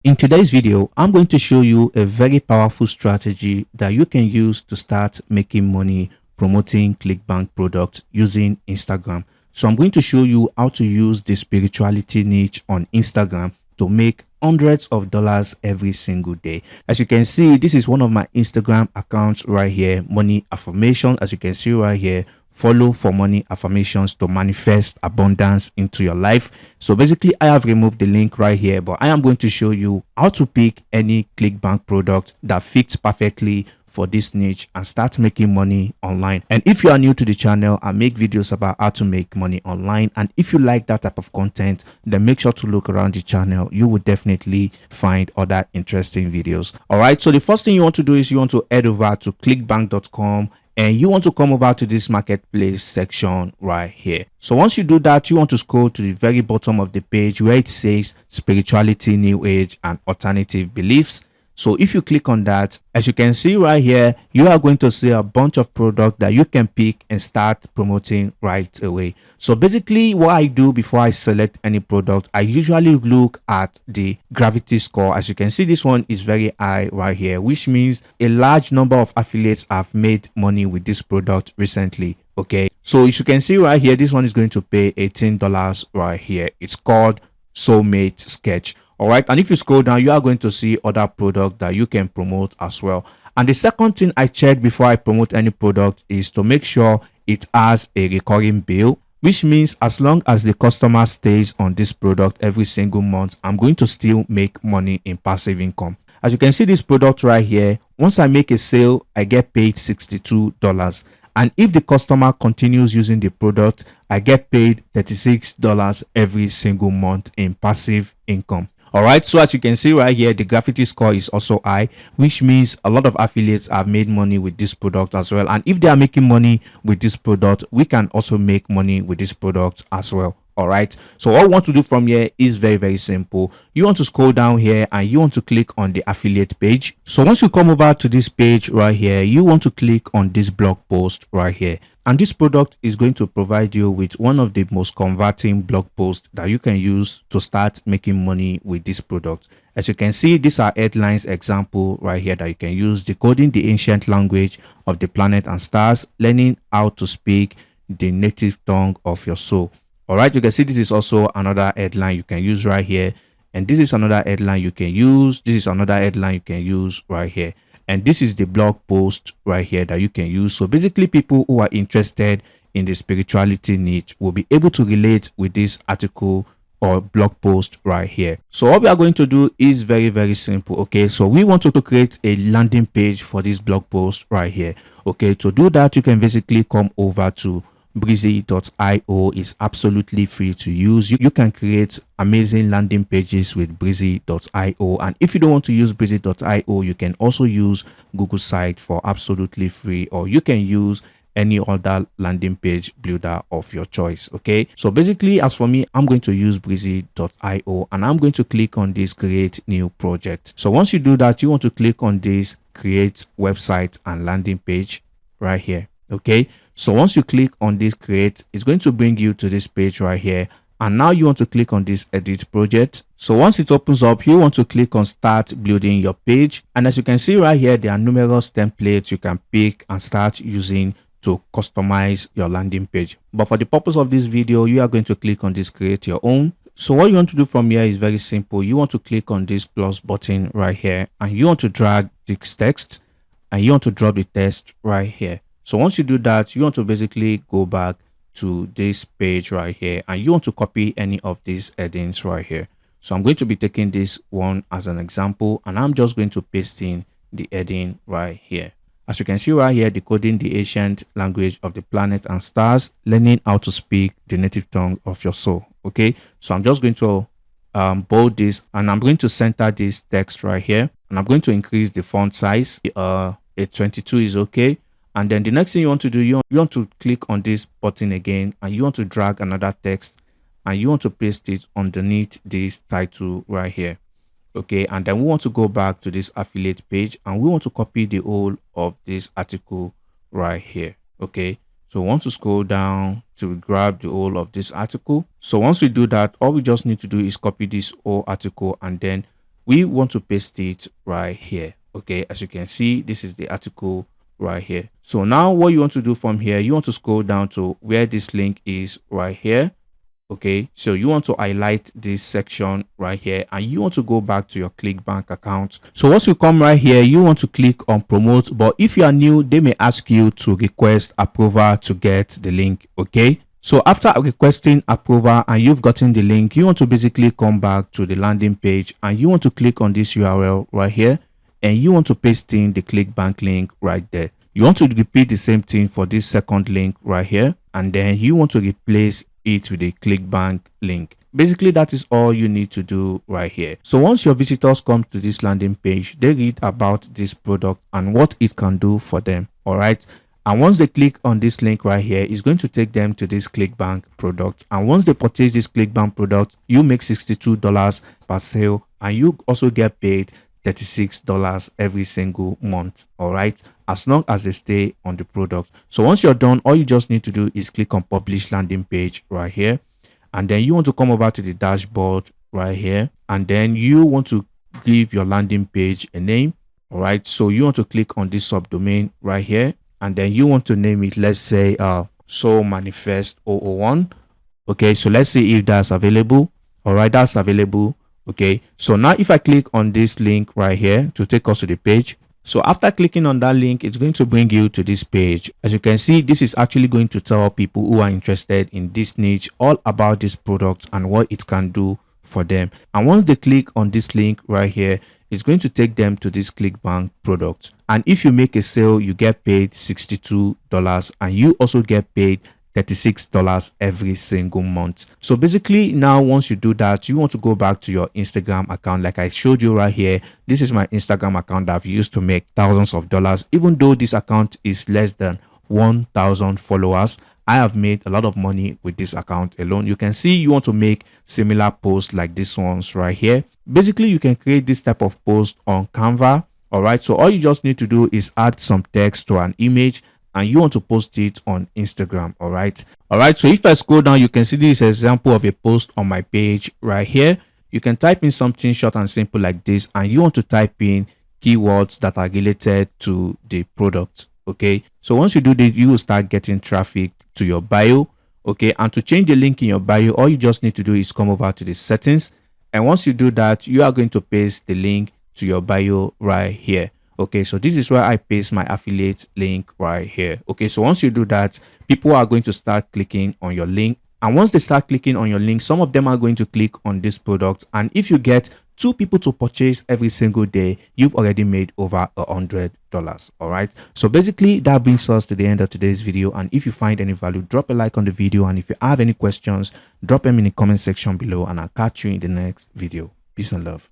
In today's video, I'm going to show you a very powerful strategy that you can use to start making money promoting Clickbank products using Instagram. So I'm going to show you how to use the spirituality niche on Instagram to make hundreds of dollars every single day. As you can see, this is one of my Instagram accounts right here, Money Affirmation. As you can see right here, follow for money affirmations to manifest abundance into your life. So basically, I have removed the link right here, but I am going to show you how to pick any Clickbank product that fits perfectly for this niche and start making money online. And if you are new to the channel, I make videos about how to make money online, and if you like that type of content, then make sure to look around the channel. You will definitely find other interesting videos. All right, so the first thing you want to do is you want to head over to clickbank.com and you want to come over to this marketplace section right here. So once you do that, you want to scroll to the very bottom of the page where it says spirituality, new age and alternative beliefs. So if you click on that, as you can see right here, you are going to see a bunch of products that you can pick and start promoting right away. So basically what I do before I select any product, I usually look at the gravity score. As you can see, this one is very high right here, which means a large number of affiliates have made money with this product recently. Okay, so as you can see right here, this one is going to pay $18 right here. It's called Soulmate Sketch. All right, and if you scroll down, you are going to see other products that you can promote as well. And the second thing I check before I promote any product is to make sure it has a recurring bill, which means as long as the customer stays on this product every single month, I'm going to still make money in passive income. As you can see, this product right here, once I make a sale, I get paid $62. And if the customer continues using the product, I get paid $36 every single month in passive income. All right, so as you can see right here, the gravity score is also high, which means a lot of affiliates have made money with this product as well. And if they are making money with this product, we can also make money with this product as well. All right, so all we want to do from here is very simple. You want to scroll down here and you want to click on the affiliate page. So once you come over to this page right here, you want to click on this blog post right here, and this product is going to provide you with one of the most converting blog posts that you can use to start making money with this product. As you can see, these are headlines example right here that you can use: decoding the ancient language of the planet and stars, learning how to speak the native tongue of your soul. All right, you can see this is also another headline you can use right here, and this is another headline you can use. This is another headline you can use right here, and this is the blog post right here that you can use. So basically, people who are interested in the spirituality niche will be able to relate with this article or blog post right here. So what we are going to do is very simple. Okay, so we want to create a landing page for this blog post right here. Okay, to do that, you can basically come over to breezy.io. Is absolutely free to use. You can create amazing landing pages with breezy.io, and if you don't want to use breezy.io, you can also use Google site for absolutely free, or you can use any other landing page builder of your choice. Okay, so basically, as for me, I'm going to use breezy.io, and I'm going to click on this create new project. So once you do that, you want to click on this create website and landing page right here. Okay, so once you click on this create, it's going to bring you to this page right here, and now you want to click on this edit project. So once it opens up, you want to click on start building your page, and as you can see right here, there are numerous templates you can pick and start using to customize your landing page. But for the purpose of this video, you are going to click on this create your own. So what you want to do from here is very simple. You want to click on this plus button right here, and you want to drag this text and you want to drop the text right here. So once you do that, you want to basically go back to this page right here, and you want to copy any of these headings right here. So I'm going to be taking this one as an example, and I'm just going to paste in the heading right here. As you can see right here, decoding the ancient language of the planet and stars, learning how to speak the native tongue of your soul. Okay, so I'm just going to bold this, and I'm going to center this text right here, and I'm going to increase the font size. A 22 is okay. And then the next thing you want to do, you want to click on this button again, and you want to drag another text and you want to paste it underneath this title right here. Okay, and then we want to go back to this affiliate page, and we want to copy the whole of this article right here. Okay, so we want to scroll down to grab the whole of this article. So once we do that, all we just need to do is copy this whole article and then we want to paste it right here. Okay, as you can see, this is the article right here. So now what you want to do from here, you want to scroll down to where this link is right here. Okay, so you want to highlight this section right here and you want to go back to your Clickbank account. So once you come right here, you want to click on promote, but if you are new, they may ask you to request approval to get the link. Okay, so after requesting approval and you've gotten the link, you want to basically come back to the landing page and you want to click on this URL right here and you want to paste in the Clickbank link right there. You want to repeat the same thing for this second link right here, and then you want to replace it with a Clickbank link. Basically, that is all you need to do right here. So once your visitors come to this landing page, they read about this product and what it can do for them. All right. And once they click on this link right here, it's going to take them to this Clickbank product. And once they purchase this Clickbank product, you make $62 per sale and you also get paid $36 every single month. All right, as long as they stay on the product. So once you're done, all you just need to do is click on publish landing page right here, and then you want to come over to the dashboard right here, and then you want to give your landing page a name. All right, so you want to click on this subdomain right here, and then you want to name it, let's say so manifest 001. Okay, so let's see if that's available. All right, that's available. Okay, so now if I click on this link right here to take us to the page, so after clicking on that link, it's going to bring you to this page. As you can see, this is actually going to tell people who are interested in this niche all about this product and what it can do for them. And once they click on this link right here, it's going to take them to this Clickbank product. And if you make a sale, you get paid $62 and you also get paid $36 every single month. So basically now once you do that, you want to go back to your Instagram account like I showed you right here. This is my Instagram account that I've used to make thousands of dollars. Even though this account is less than 1,000 followers, I have made a lot of money with this account alone. You can see you want to make similar posts like this ones right here. Basically, you can create this type of post on Canva. All right, so all you just need to do is add some text to an image and you want to post it on Instagram. All right, so if I scroll down, you can see this example of a post on my page right here. You can type in something short and simple like this, and you want to type in keywords that are related to the product. Okay, so once you do this, you will start getting traffic to your bio. Okay, and to change the link in your bio, all you just need to do is come over to the settings, and once you do that, you are going to paste the link to your bio right here. Okay, so this is where I paste my affiliate link right here. Okay, so once you do that, people are going to start clicking on your link, and once they start clicking on your link, some of them are going to click on this product, and if you get 2 people to purchase every single day, you've already made over $100. All right, so basically that brings us to the end of today's video, and if you find any value, drop a like on the video, and if you have any questions, drop them in the comment section below, and I'll catch you in the next video. Peace and love.